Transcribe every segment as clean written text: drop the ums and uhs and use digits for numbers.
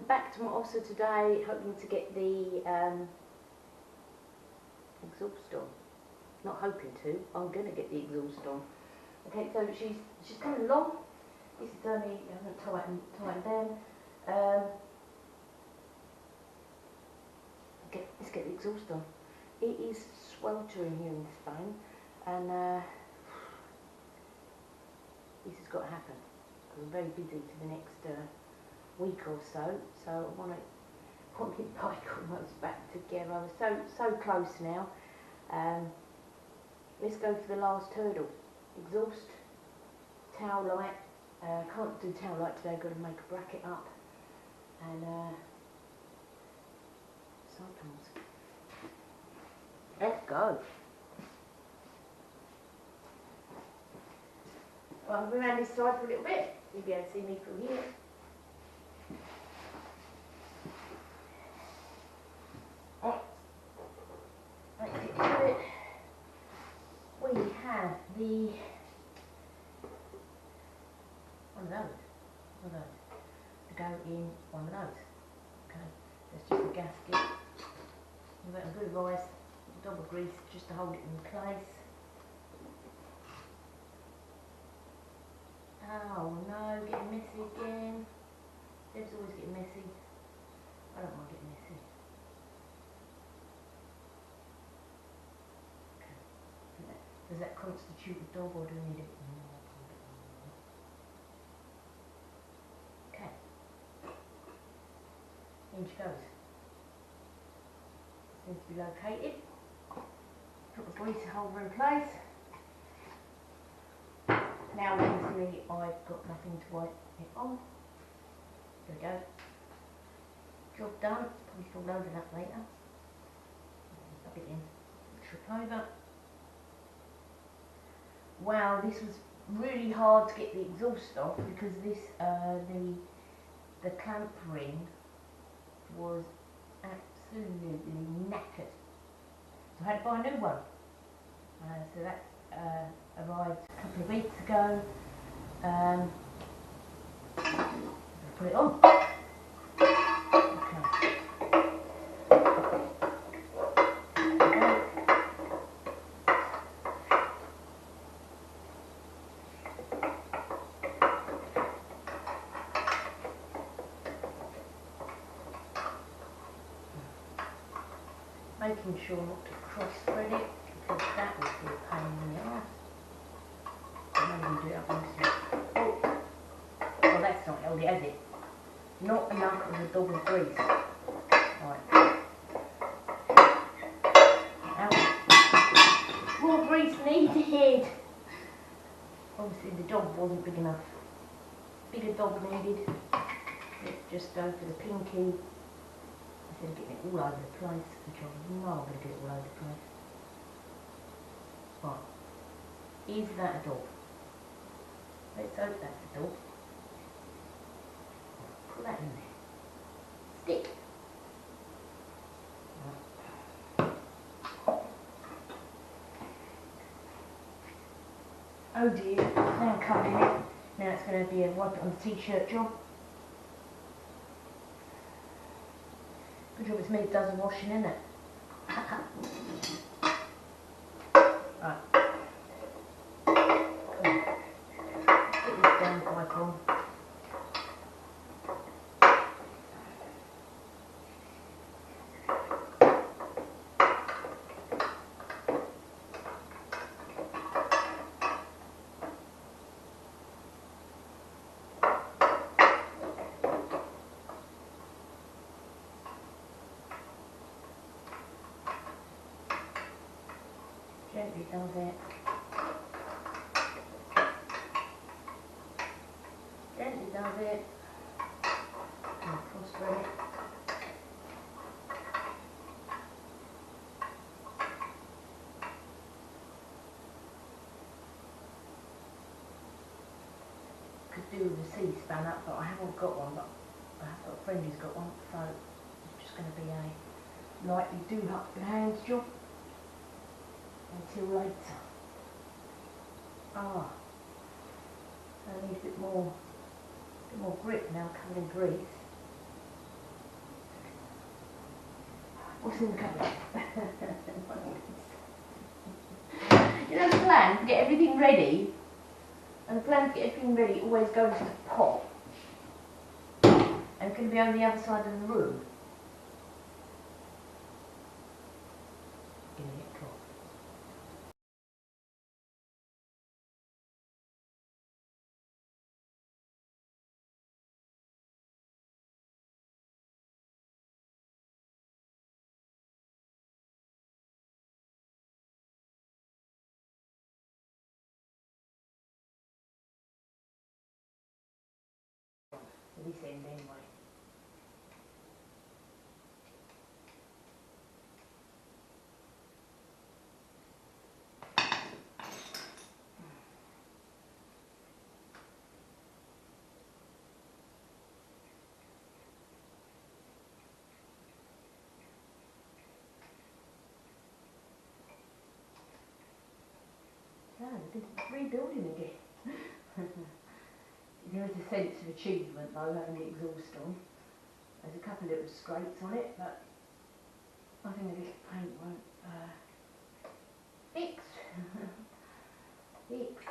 back to my Ossa today, hoping to get the exhaust on. Not hoping to, I'm going to get the exhaust on. Okay, so she's coming along. This is only, I haven't tightened down. Let's get the exhaust on. It is sweltering here in Spain, and this has got to happen. I'm very busy for the next week or so, so I want my bike almost back together. I was so close now. Let's go for the last hurdle. Exhaust, tail light. Can't do tail light today, got to make a bracket up, and side panels. Let's go. Well, I'll be around this side for a little bit. You'll be able to see me from here. Let's get to it. We have the one of those to go in one of those. Okay, that's just a gasket. Give it a good rise, double grease just to hold it in place. Oh no, getting messy again. DEBS always getting messy. I don't mind getting messy. Okay. Does that constitute a dog, or do we need a bit more? Okay. In she goes. Seems to be located. Put the grease holder in place. Now obviously I've got nothing to wipe it on. There we go. Job done. Probably still loading up later. Rub it in. Trip over. Wow, this was really hard to get the exhaust off because this the clamp ring was absolutely knackered. So I had to buy a new one. So that arrived a couple of weeks ago. Put it on. Okay. Making sure not to cross thread it, because that would be a pain in the arse. Maybe do it up on this one. Oh, well, that's not held it, has it? Not enough of a double grease. Right. More grease needed. Obviously the dog wasn't big enough. Bigger dog needed. Let's just go for the pinky. Instead of getting it all over the place, which I know I'm going to get it all over the place. Right. Is that a dog? Let's hope that's a dog. Put that in there. Stick. Right. Oh dear, now I'm covering it. Now it's going to be a wipe it on the t-shirt job. Good job it's me that does the washing, isn't it? Right. Cool. Put this down pipe on. Gently does it. Gently does it. And cross thread it. Could do with a C-spanner, but I haven't got one. But I have got a friend who's got one, so it's just going to be a lightly do up your hands job. Until later. Ah, I need a bit more grip now, covered in grease. What's in the cupboard? You know the plan to get everything ready, and the plan to get everything ready always goes to pot, and it's going to be on the other side of the room. Gonna get caught. This end anyway. So, rebuilding again. There is a sense of achievement though, having the exhaust on. There's a couple of little scrapes on it, but I think a bit of paint won't fix. Fix.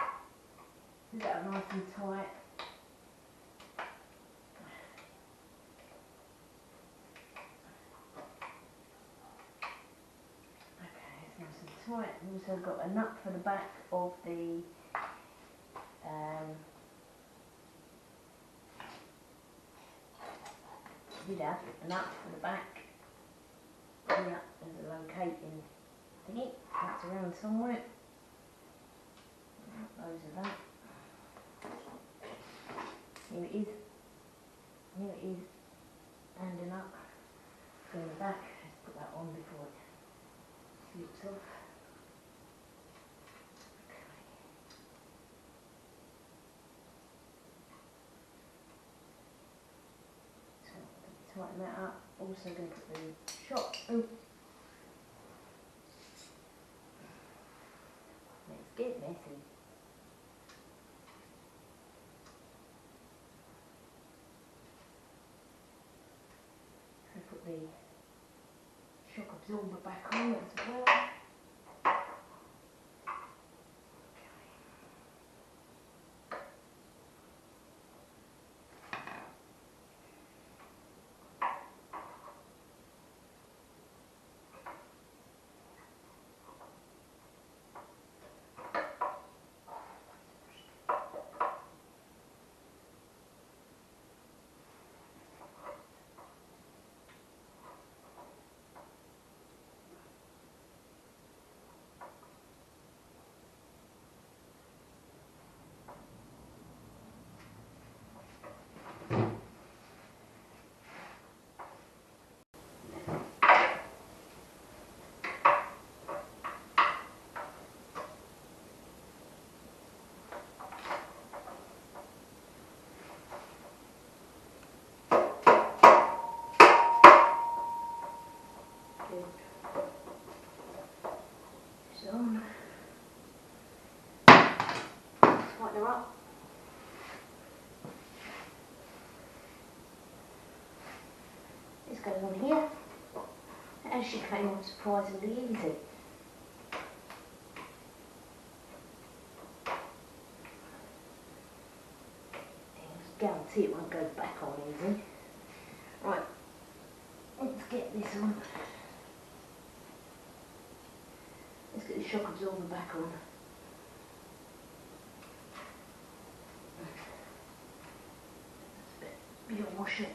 Is that nice and tight? Okay, it's nice and tight. We've also got a nut for the back of the a nut for the back. Yeah, there's a locating thingy. That's around somewhere. Those are that. Here it is. Here it is. And a nut. Go in the back. Let's put that on before it slips off. Tighten that up. Also going to put the shock. Let's get messy. So put the shock absorber back on as well. Tighten her up. This goes on here. It actually came on surprisingly easy. I guarantee it won't go back on easy. Right, let's get this on. Let's get the shock absorber back on. You'll wash it.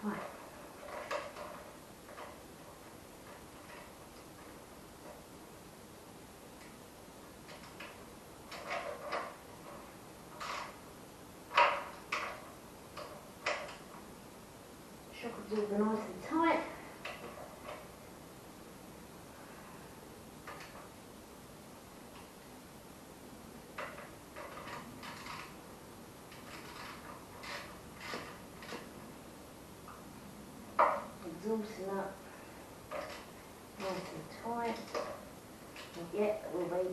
Right. Shock absorber nice and tight. exhaust nut nice and tight. Not yet, it will be.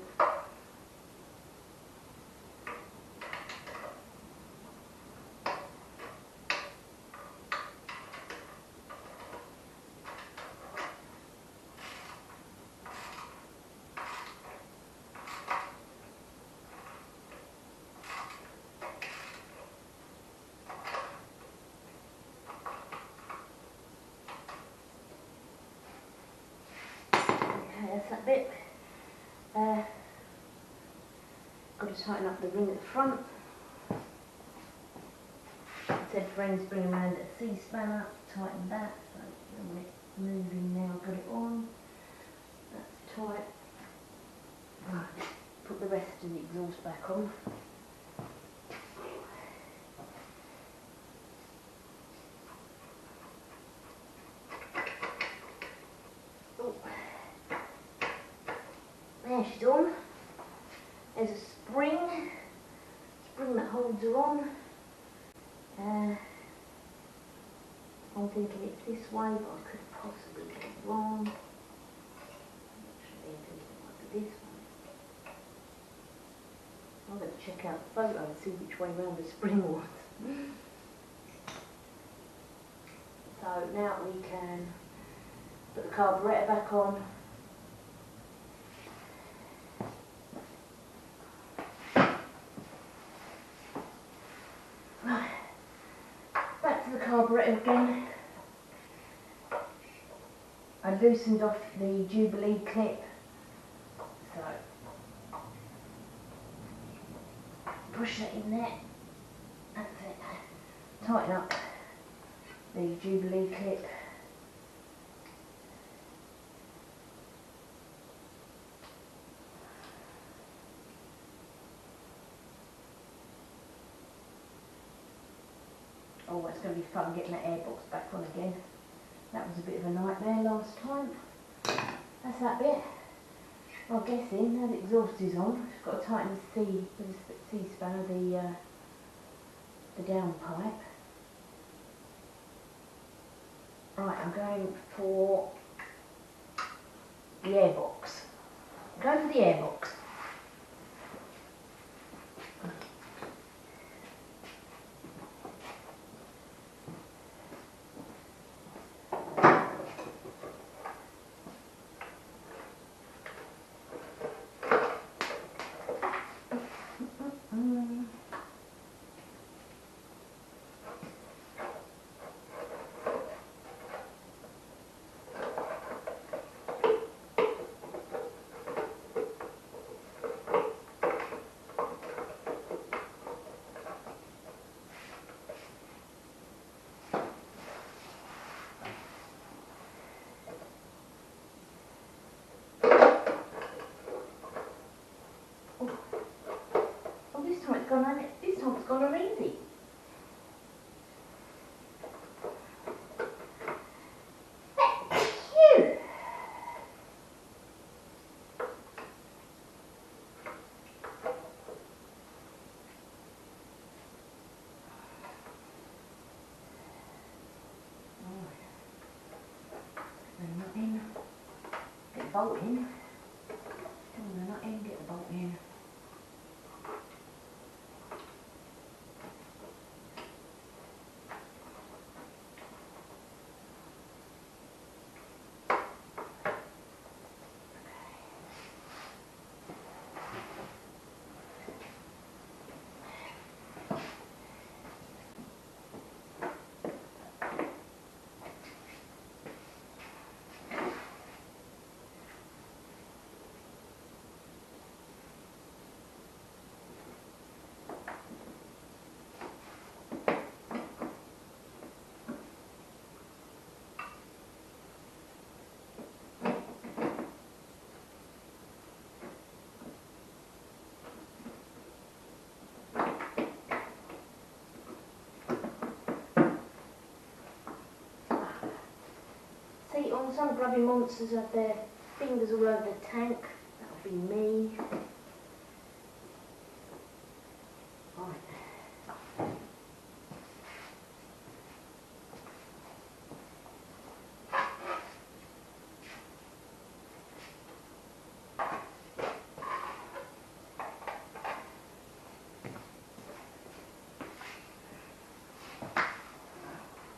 That's that bit. Got to tighten up the ring at the front. I said friends bring around a C-spanner, tighten that, so when it's moving now, got it on. That's tight. Right, put the rest of the exhaust back on. There she's on. There's a spring that holds her on. I'm thinking it's this way, but I could possibly get it wrong. Actually, I think it might be this way. I'm going to check out the photo and see which way round the spring was. So now we can put the carburettor back on. Back to the carburettor again. I loosened off the Jubilee clip, so push that in there. That's it. Tighten up the Jubilee clip. Oh, it's going to be fun getting that airbox back on again. That was a bit of a nightmare last time. That's that bit. I'm guessing now the exhaust is on, I've got to tighten the C-spanner, the downpipe. Right, I'm going for the airbox. Go for the airbox. This time it's gone on easy. Phew. Nut in. Get the bolt in. Still the nut in, get the bolt in. See, on some grubby monsters have their fingers all over the tank. That'll be me. Right.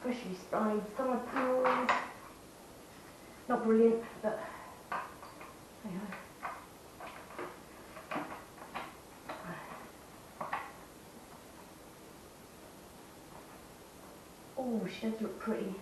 freshly sprayed side panels. Not brilliant, but anyway. Oh, she does look pretty.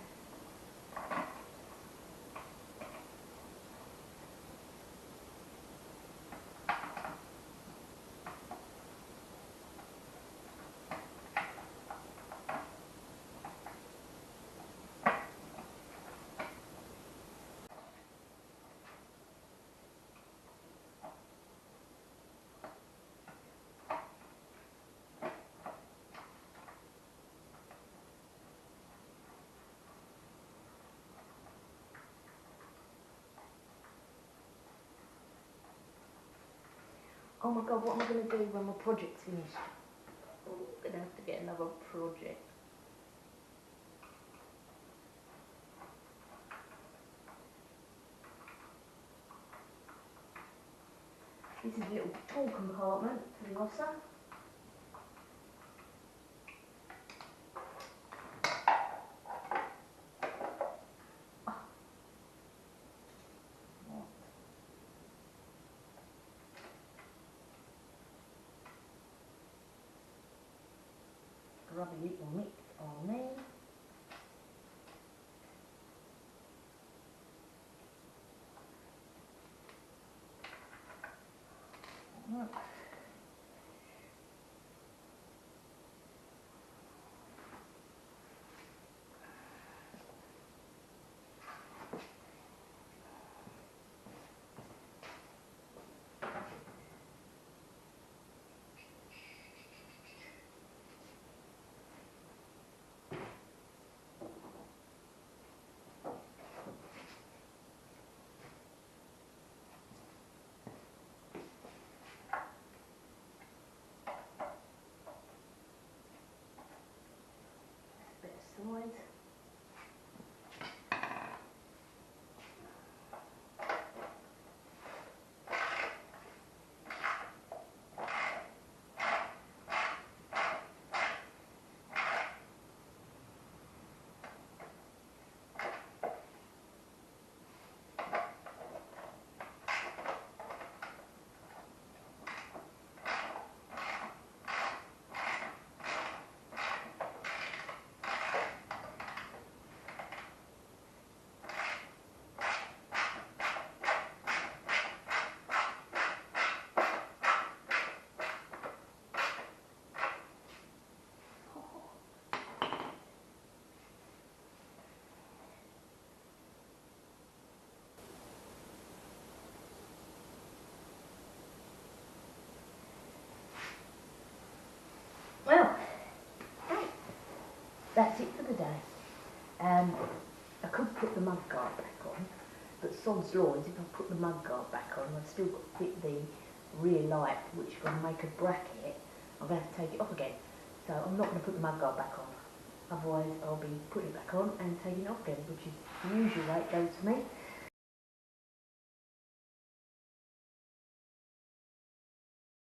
Oh my god, what am I going to do when my project's finished? Oh, I'm going to have to get another project. This is a little tool compartment for the Ossa. Grubby little mix on there. Right. Sides. Well, that's it for the day. I could put the mudguard back on, but sod's law is if I put the mudguard back on, I've still got to fit the rear light, which is going to make a bracket. I'm going to have to take it off again. So I'm not going to put the mudguard back on. Otherwise I'll be putting it back on and taking it off again, which is the usual way it goes for me.